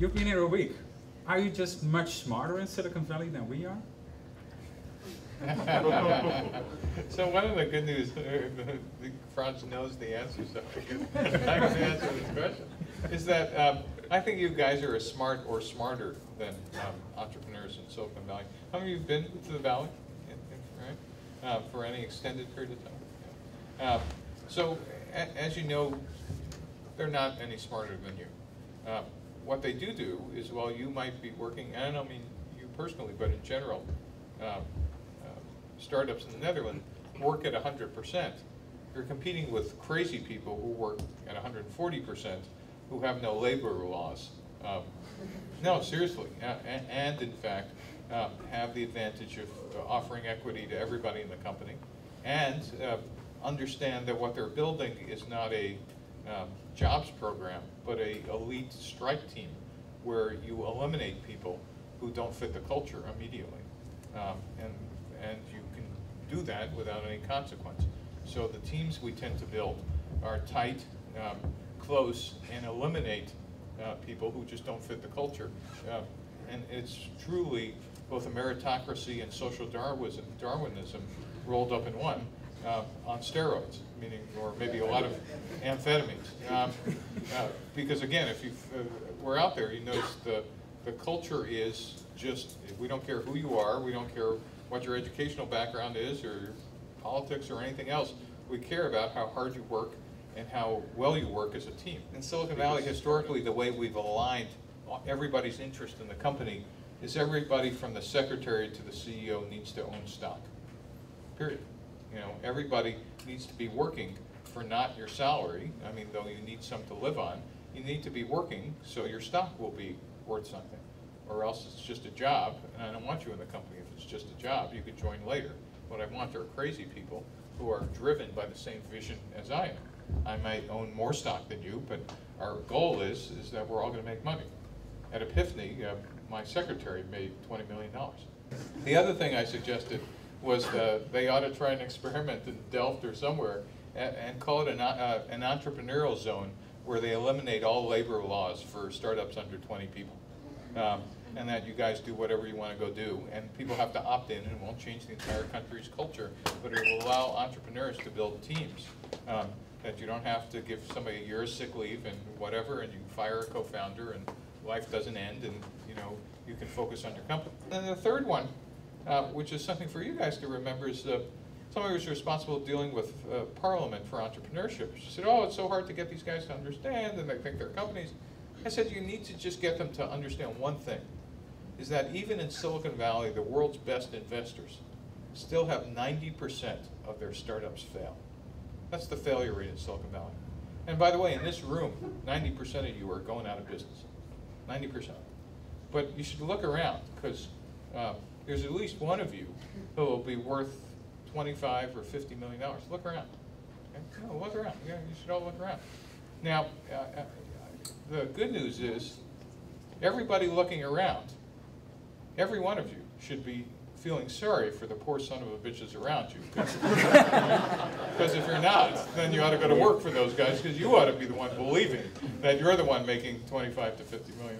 You've been here a week. Are you just much smarter in Silicon Valley than we are? So one of the good news, Franz knows the answer, so I can answer this question, is that I think you guys are as smart or smarter than entrepreneurs in Silicon Valley. How many of you have been to the Valley, right? For any extended period of time? Yeah. So as you know, they're not any smarter than you. What they do is, while you might be working, and I don't mean you personally, but in general, startups in the Netherlands work at 100%. You're competing with crazy people who work at 140%, who have no labor laws. No, seriously, and in fact, have the advantage of offering equity to everybody in the company, and understand that what they're building is not a jobs program, but a elite strike team where you eliminate people who don't fit the culture immediately. And you can do that without any consequence. So the teams we tend to build are tight, close, and eliminate people who just don't fit the culture. And it's truly both a meritocracy and social Darwinism rolled up in one. On steroids, meaning, or maybe a lot of amphetamines. Because again, if you we're out there, you notice the culture is just, we don't care who you are, we don't care what your educational background is, or your politics, or anything else. We care about how hard you work and how well you work as a team. In Silicon Valley, historically, the way we've aligned everybody's interest in the company is everybody from the secretary to the CEO needs to own stock, period. You know, everybody needs to be working for not your salary. I mean, though you need some to live on, you need to be working so your stock will be worth something. Or else it's just a job, and I don't want you in the company if it's just a job. You could join later. What I want are crazy people who are driven by the same vision as I am. I might own more stock than you, but our goal is that we're all going to make money. At Epiphany, my secretary made $20 million. The other thing I suggested was they ought to try an experiment in Delft or somewhere and call it an entrepreneurial zone where they eliminate all labor laws for startups under 20 people. And that you guys do whatever you want to go do. And people have to opt in, and it won't change the entire country's culture, but it will allow entrepreneurs to build teams. That you don't have to give somebody a year's sick leave and whatever, and you can fire a co-founder, and life doesn't end, and you can focus on your company. And the third one, which is something for you guys to remember, is somebody was responsible dealing with Parliament for entrepreneurship. She said, oh, it's so hard to get these guys to understand, and they think they're companies. I said, you need to just get them to understand one thing, is that even in Silicon Valley, the world's best investors still have 90% of their startups fail. That's the failure rate in Silicon Valley. And by the way, in this room, 90% of you are going out of business. 90%. But you should look around, because there's at least one of you who will be worth $25 or $50 million. Look around. Okay? No, look around. Yeah, you should all look around. Now, the good news is, everybody looking around, every one of you should be feeling sorry for the poor son of a bitches around you. Because if you're not, then you ought to go to work for those guys, because you ought to be the one believing that you're the one making $25 to $50 million.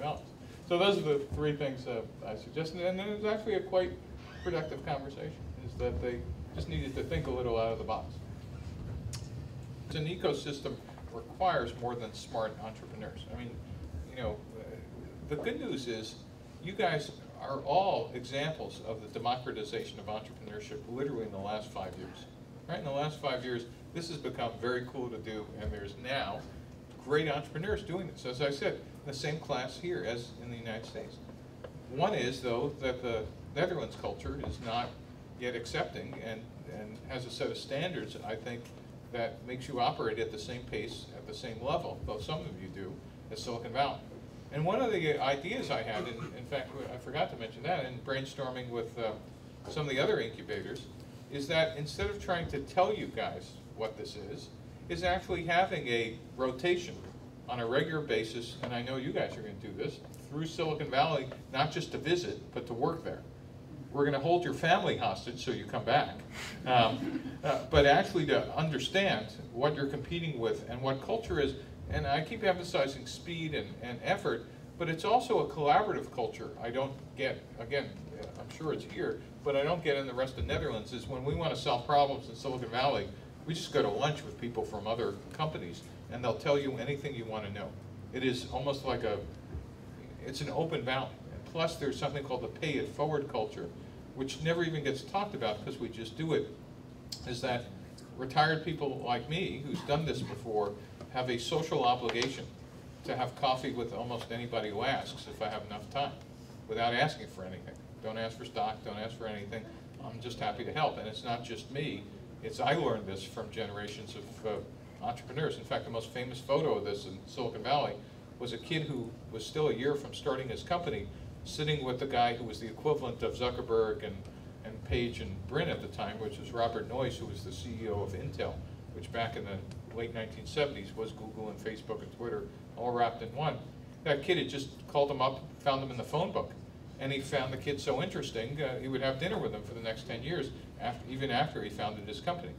So those are the three things I suggested, and it was actually a quite productive conversation, is that they just needed to think a little out of the box. An ecosystem requires more than smart entrepreneurs. I mean, the good news is you guys are all examples of the democratization of entrepreneurship literally in the last 5 years. Right? In the last 5 years, this has become very cool to do, and there's now great entrepreneurs doing this. As I said, the same class here as in the United States. One is, though, that the Netherlands culture is not yet accepting and has a set of standards, I think, that makes you operate at the same pace, at the same level, though some of you do, as Silicon Valley. And one of the ideas I had, in fact, I forgot to mention that in brainstorming with some of the other incubators, is that instead of trying to tell you guys what this is actually having a rotation on a regular basis, and I know you guys are going to do this, through Silicon Valley, not just to visit, but to work there. We're going to hold your family hostage so you come back, but actually to understand what you're competing with and what culture is. And I keep emphasizing speed and effort, but it's also a collaborative culture. I don't get, again, I'm sure it's here, but I don't get in the rest of the Netherlands, is when we want to solve problems in Silicon Valley, we just go to lunch with people from other companies, and they'll tell you anything you want to know. It is almost like it's an open valley. And plus, there's something called the pay it forward culture, which never even gets talked about because we just do it, is that retired people like me, who's done this before, have a social obligation to have coffee with almost anybody who asks if I have enough time, without asking for anything. Don't ask for stock, don't ask for anything. I'm just happy to help. And it's not just me. I learned this from generations of entrepreneurs. In fact, the most famous photo of this in Silicon Valley was a kid who was still a year from starting his company, sitting with the guy who was the equivalent of Zuckerberg and Page and Brin at the time, which was Robert Noyce, who was the CEO of Intel, which back in the late 1970s was Google and Facebook and Twitter all wrapped in one. That kid had just called him up, found him in the phone book, and he found the kid so interesting, he would have dinner with him for the next 10 years, even after he founded his company.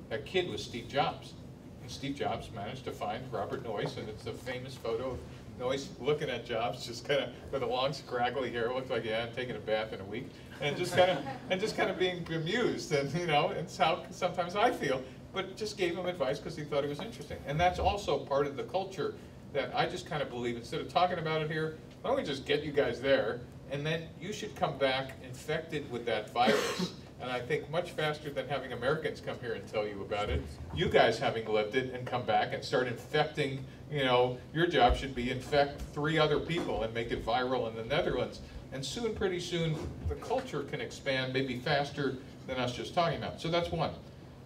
That kid was Steve Jobs. And Steve Jobs managed to find Robert Noyce, and it's a famous photo of Noyce looking at Jobs, just kind of with a long, scraggly hair, looked like, yeah, I'm taking a bath in a week, and just kind of being bemused, and it's how sometimes I feel, but just gave him advice because he thought it was interesting. And that's also part of the culture that I just kind of believe, instead of talking about it here, why don't we just get you guys there, and then you should come back infected with that virus. And I think much faster than having Americans come here and tell you about it, you guys having lived it and come back and start infecting, your job should be infect 3 other people and make it viral in the Netherlands. And soon, pretty soon, the culture can expand maybe faster than us just talking about. So that's one.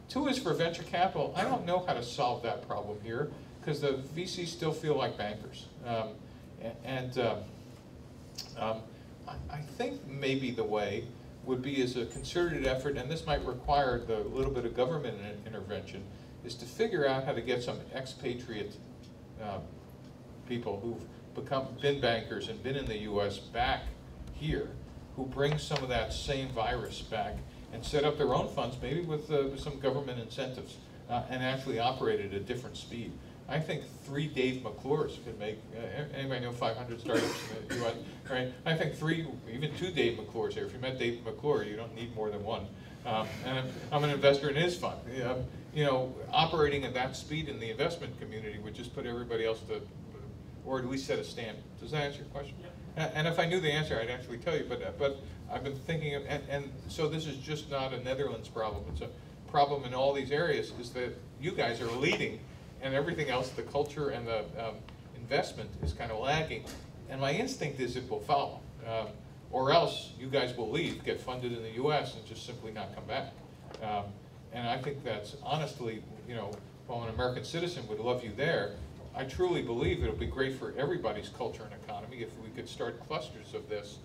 2 is for venture capital. I don't know how to solve that problem here because the VCs still feel like bankers. I think maybe the way would be as a concerted effort, and this might require the little bit of government intervention, is to figure out how to get some expatriate people who've been bankers and been in the US back here, who bring some of that same virus back and set up their own funds, maybe with some government incentives, and actually operate at a different speed. I think 3 Dave McClures could make, anybody know 500 startups in the US, right? I think 3, even 2 Dave McClures here. If you met Dave McClure, you don't need more than one. And I'm an investor in his fund. Operating at that speed in the investment community would just put everybody else to, or at least set a standard. Does that answer your question? Yeah. And if I knew the answer, I'd actually tell you, but I've been thinking of, and so this is just not a Netherlands problem. It's a problem in all these areas, is that you guys are leading, and everything else, the culture and the investment is kind of lagging. And my instinct is it will follow. Or else you guys will leave, get funded in the US, and just simply not come back. And I think that's honestly, while an American citizen would love you there, I truly believe it'll be great for everybody's culture and economy if we could start clusters of this